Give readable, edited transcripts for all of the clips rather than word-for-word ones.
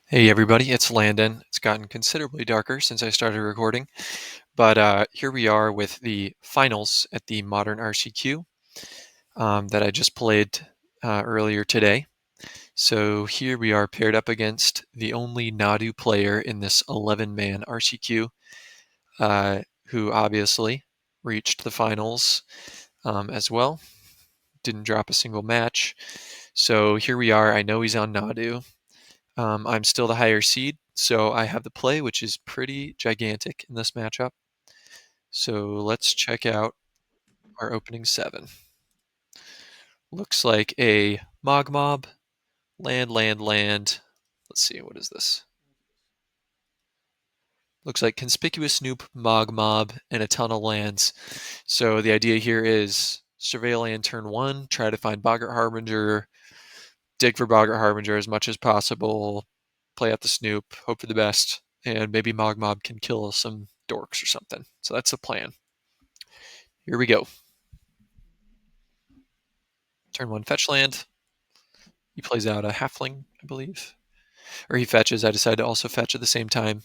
Hey everybody, it's Landon. It's gotten considerably darker since I started recording, but here we are with the finals at the Modern RCQ that I just played earlier today. So here we are paired up against the only Nadu player in this 11-man RCQ, who obviously reached the finals as well. Didn't drop a single match. So here we are. I know he's on Nadu. I'm still the higher seed, so I have the play, which is pretty gigantic in this matchup. So let's check out our opening seven. Looks like a Mog Mob, land, land, land. Let's see, what is this? Looks like Conspicuous Snoop, Mog Mob, and a ton of lands. So the idea here is survey land turn one, try to find Boggart Harbinger, dig for Boggart Harbinger as much as possible, play out the Snoop, hope for the best, and maybe Mog Mob can kill some dorks or something. So that's the plan. Here we go. Turn one fetch land. He plays out a halfling, I believe. Or he fetches. I decide to also fetch at the same time.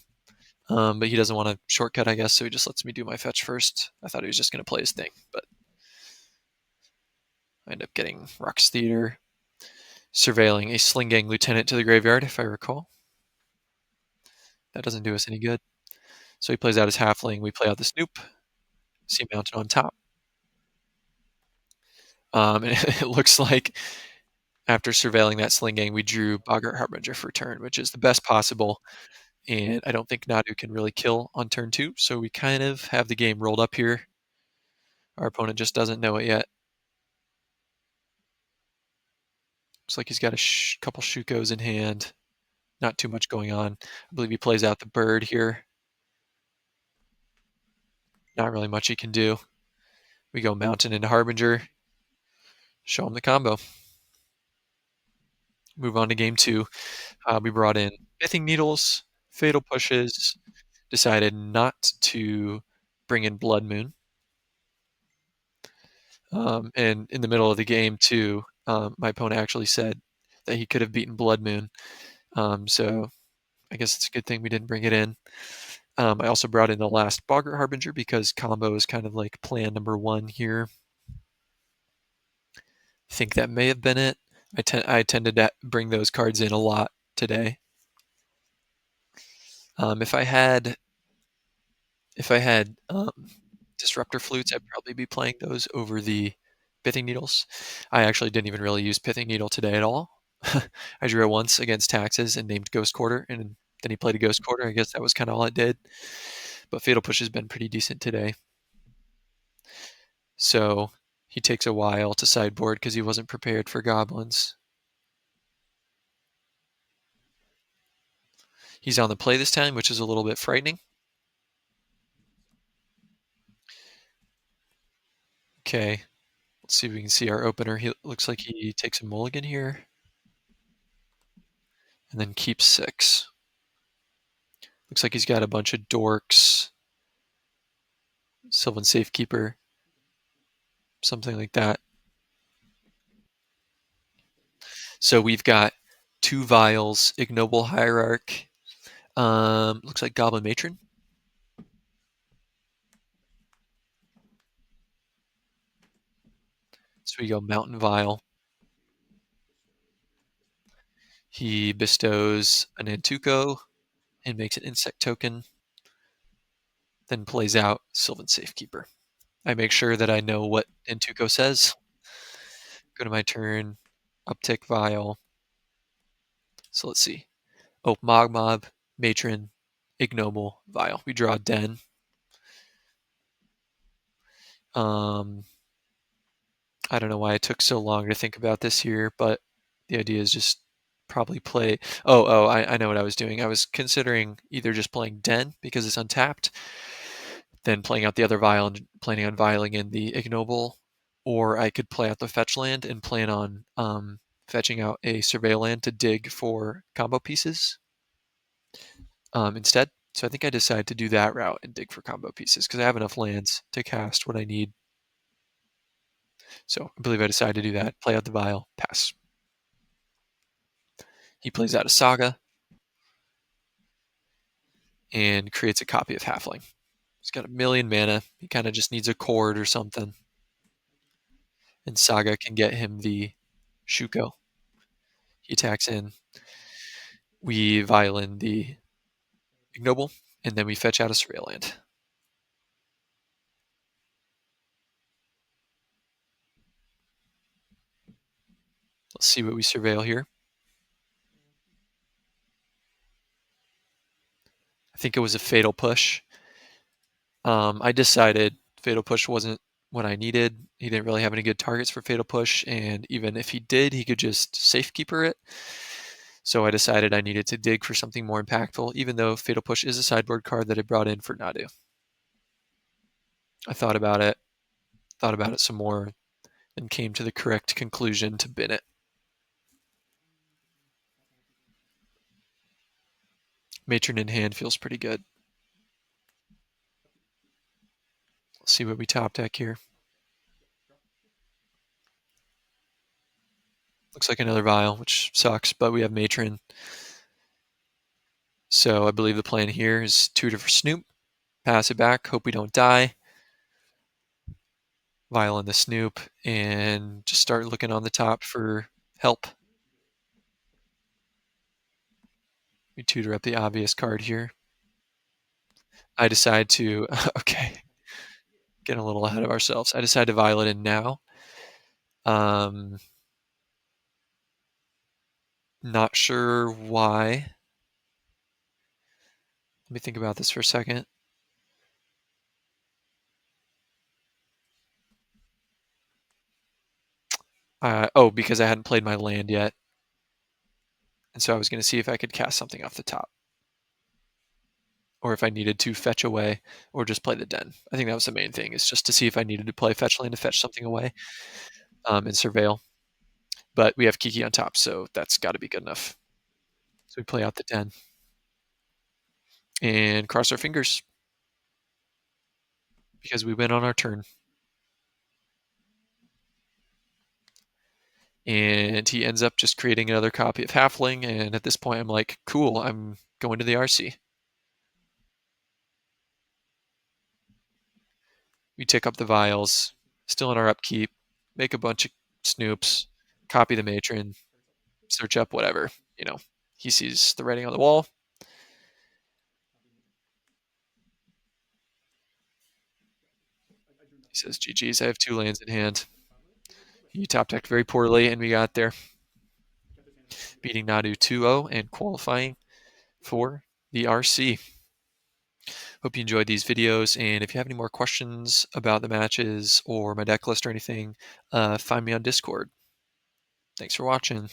But he doesn't want to shortcut, I guess, so he just lets me do my fetch first. I thought he was just going to play his thing, but I end up getting Rocks Theater, surveilling a Sling Gang Lieutenant to the graveyard, if I recall. That doesn't do us any good. So he plays out his halfling. We play out the Snoop. Sea Mountain on top. And it looks like after surveilling that Sling Gang, we drew Boggart Harbinger for turn, which is the best possible. And I don't think Nadu can really kill on turn two, so we kind of have the game rolled up here. Our opponent just doesn't know it yet. Looks like he's got a couple Shukos in hand. Not too much going on. I believe he plays out the bird here. Not really much he can do. We go Mountain into Harbinger. Show him the combo. Move on to game two. We brought in Pithing Needles, Fatal Pushes, decided not to bring in Blood Moon. And in the middle of the game, too, my opponent actually said that he could have beaten Blood Moon. So I guess it's a good thing we didn't bring it in. I also brought in the last Boggart Harbinger because combo is kind of like plan number one here. I think that may have been it. I tended to bring those cards in a lot today. If I had Disruptor Flutes, I'd probably be playing those over the Pithing Needles. I actually didn't even really use Pithing Needle today at all. I drew it once against Taxes and named Ghost Quarter, and then he played a Ghost Quarter. I guess that was kind of all it did. But Fatal Push has been pretty decent today. So he takes a while to sideboard because he wasn't prepared for Goblins. He's on the play this time, which is a little bit frightening. Okay, let's see if we can see our opener. He looks like he takes a mulligan here and then keeps 6. Looks like he's got a bunch of dorks, Sylvan Safekeeper, something like that. So we've got 2 Vials, Ignoble Hierarch, looks like Goblin Matron. So we go Mountain Vial. He bestows an Antuco and makes an insect token, then plays out Sylvan Safekeeper. I make sure that I know what Antuco says. Go to my turn, uptick Vial. So let's see. Oh, Mogmob, Matron, Ignoble, Vial. We draw Den. I don't know why it took so long to think about this here, but the idea is just probably play. I know what I was doing. I was considering either just playing Den because it's untapped, then playing out the other Vial and planning on vialing in the Ignoble, or I could play out the fetch land and plan on fetching out a surveil land to dig for combo pieces instead. So I think I decided to do that route and dig for combo pieces because I have enough lands to cast what I need. So I believe I decided to do that. Play out the Vial, pass. He plays out a Saga. and creates a copy of Halfling. He's got a million mana. He kind of just needs a cord or something, and Saga can get him the Shuko. He attacks in. We violin the ignoble, and then we fetch out a surveil land. Let's see what we surveil here. I think it was a fatal push. I decided fatal push wasn't what I needed. He didn't really have any good targets for fatal push, and even if he did, he could just safekeeper it. So I decided I needed to dig for something more impactful, even though fatal push is a sideboard card that I brought in for Nadu. I thought about it some more, and came to the correct conclusion to bin it. Matron in hand feels pretty good. Let's see what we top deck here. Looks like another Vial, which sucks, but we have Matron. So I believe the plan here is tutor for Snoop, pass it back, hope we don't die. Vial in the Snoop, and just start looking on the top for help. We tutor up the obvious card here. I decide to, okay, get a little ahead of ourselves. I decide to Vial it in now. Um, Not sure why. Let me think about this for a second. Oh, because I hadn't played my land yet. And so I was going to see if I could cast something off the top. Or if I needed to fetch away or just play the den. I think that was the main thing, is just to see if I needed to play fetch land to fetch something away and surveil. But we have Kiki on top, so that's got to be good enough. So we play out the den. And cross our fingers, because we win on our turn. And he ends up just creating another copy of Halfling, and at this point I'm like, cool, I'm going to the RC. We tick up the vials, still in our upkeep, make a bunch of snoops, copy the matron, search up whatever. You know, he sees the writing on the wall. He says, GG's, I have 2 lands in hand. He top decked very poorly, and we got there. Beating Nadu 2-0 and qualifying for the RC. Hope you enjoyed these videos, and if you have any more questions about the matches or my deck list or anything, find me on Discord. Thanks for watching.